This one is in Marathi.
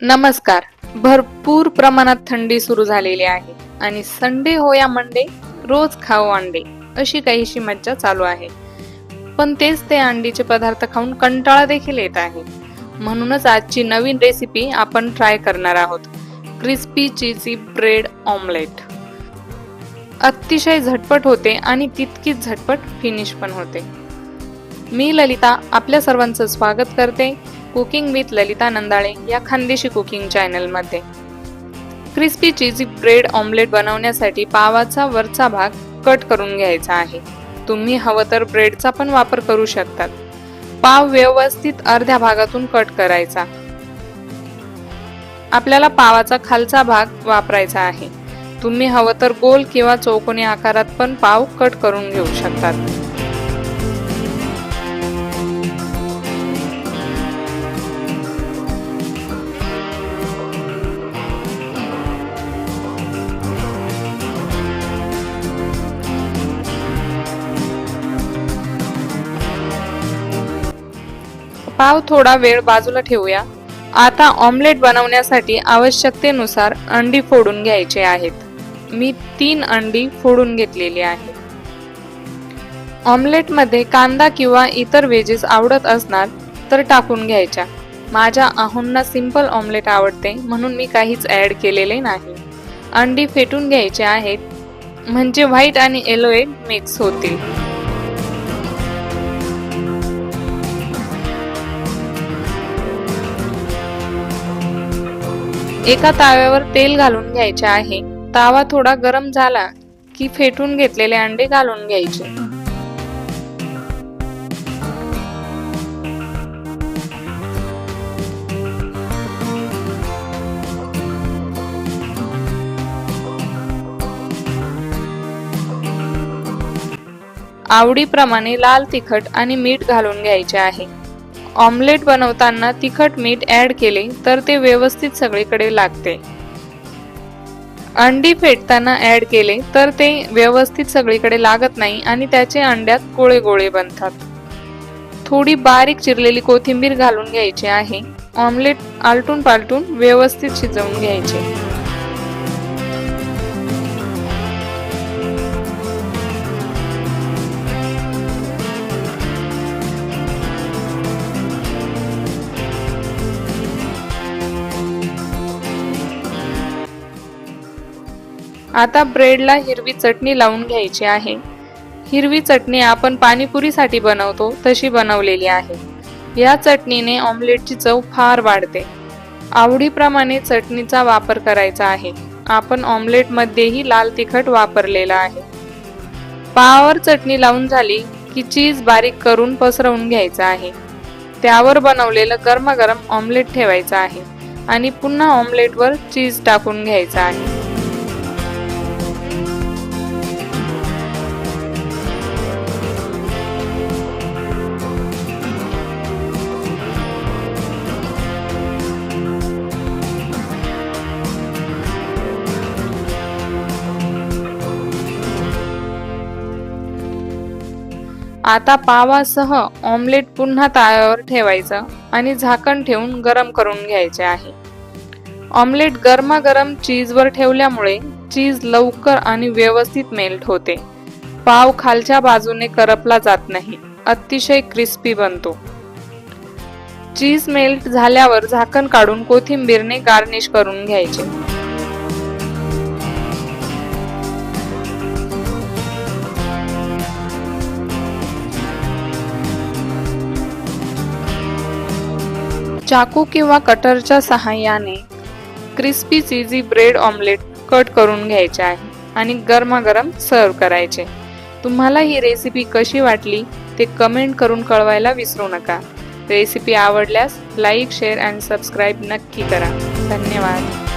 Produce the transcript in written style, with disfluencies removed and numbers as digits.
नमस्कार. भरपूर प्रमाणात थंडी सुरू झालेली आहे आणि संडे हो या मंडे रोज खाऊ अंडे अशी काहीशी मज्जा चालू आहे. पण तेच ते अंडीचे पदार्थ खाऊन कंटाळा देखील येत आहे. म्हणूनच आजची नवीन रेसिपी आपण ट्राय करणार आहोत. Crispy cheesy bread omelette. अतिशय झटपट होते आणि तितकीच झटपट फिनिश पण होते. मी ललिता आपल्या सर्वांचं स्वागत करते कुकिंग विथ ललिता नंदाळे या खानदेशी कुकिंग चॅनल मध्ये. क्रिस्पी चीजी ब्रेड ऑमलेट बनवण्यासाठी पावाचा वरचा भाग कट करून घ्यायचा आहे. तुम्ही हवं तर ब्रेडचा पण वापर करू शकतात. पाव व्यवस्थित अर्ध्या भागातून कट करायचा. आपल्याला पावाचा खालचा भाग वापरायचा आहे. तुम्ही हवं तर गोल किंवा चौकोनी आकारात पण पाव कट करून घेऊ शकतात. पाव थोडा वेळ बाजूला ठेवूया. आता ऑमलेट बनवण्यासाठी आवश्यकतेनुसार अंडी फोडून घ्यायचे आहेत. मी 3 अंडी फोडून घेतलेली आहेत. ऑमलेट मध्ये कांदा किंवा इतर व्हेजेस आवडत असणार तर टाकून घ्यायच्या. माझ्या आहोंना सिंपल ऑमलेट आवडते म्हणून मी काहीच ऍड केलेले नाही. अंडी फेटून घ्यायचे आहेत म्हणजे व्हाईट आणि येलो एग मिक्स होतील. एका ताव्यावर तेल घालून घ्यायचे आहे. तावा थोडा गरम झाला की फेटून घेतलेले अंडे घालून घ्यायचे. आवडीप्रमाणे लाल तिखट आणि मीठ घालून घ्यायचे आहे. ऑमलेट बनवताना तिखट मीठ ऍड केले तर ते व्यवस्थित सगळीकडे लागते. अंडी फेटताना ऍड केले तर ते व्यवस्थित सगळीकडे लागत नाही आणि त्याचे अंड्यात गोळे गोळे बनतात. थोडी बारीक चिरलेली कोथिंबीर घालून घ्यायची आहे. ऑमलेट आलटून पालटून व्यवस्थित शिजवून घ्यायचे. आता ब्रेडला हिरवी चटणी लावून घ्यायची आहे. हिरवी चटणी आपण पाणीपुरीसाठी बनवतो तशी बनवलेली आहे. या चटणीने ऑमलेटची चव फार वाढते. आवडीप्रमाणे चटणीचा वापर करायचा आहे. आपण ऑमलेट मध्येही लाल तिखट वापरलेला आहे. पावावर चटणी लावून झाली की चीज बारीक करून पसरवून घ्यायचा आहे. त्यावर बनवलेलं गरमागरम ऑमलेट ठेवायचं आहे आणि पुन्हा ऑमलेटवर चीज टाकून घ्यायचं आहे. आता पावासह ऑमलेट पुन्हा तव्यावर ठेवायचं आणि झाकण ठेवून गरम करून घ्यायचे आहे. ऑमलेट गरमागरम चीजवर ठेवल्यामुळे चीज लवकर आणि व्यवस्थित मेल्ट होते. पाव खालच्या बाजूने करपला जात नाही. अतिशय क्रिस्पी बनतो. चीज मेल्ट झाल्यावर झाकण काढून कोथिंबीरने गार्निश करून घ्यायचे. चाकू किंवा कटरच्या सहाय्याने crispy cheesy bread omelette cut करून घ्यायचे आहे आणि गरमागरम सर्व करायचे. तुम्हाला ही रेसिपी कशी वाटली ते कमेंट करून कळवायला विसरू नका. रेसिपी आवडल्यास लाईक, शेअर आणि सबस्क्राईब नक्की करा. धन्यवाद.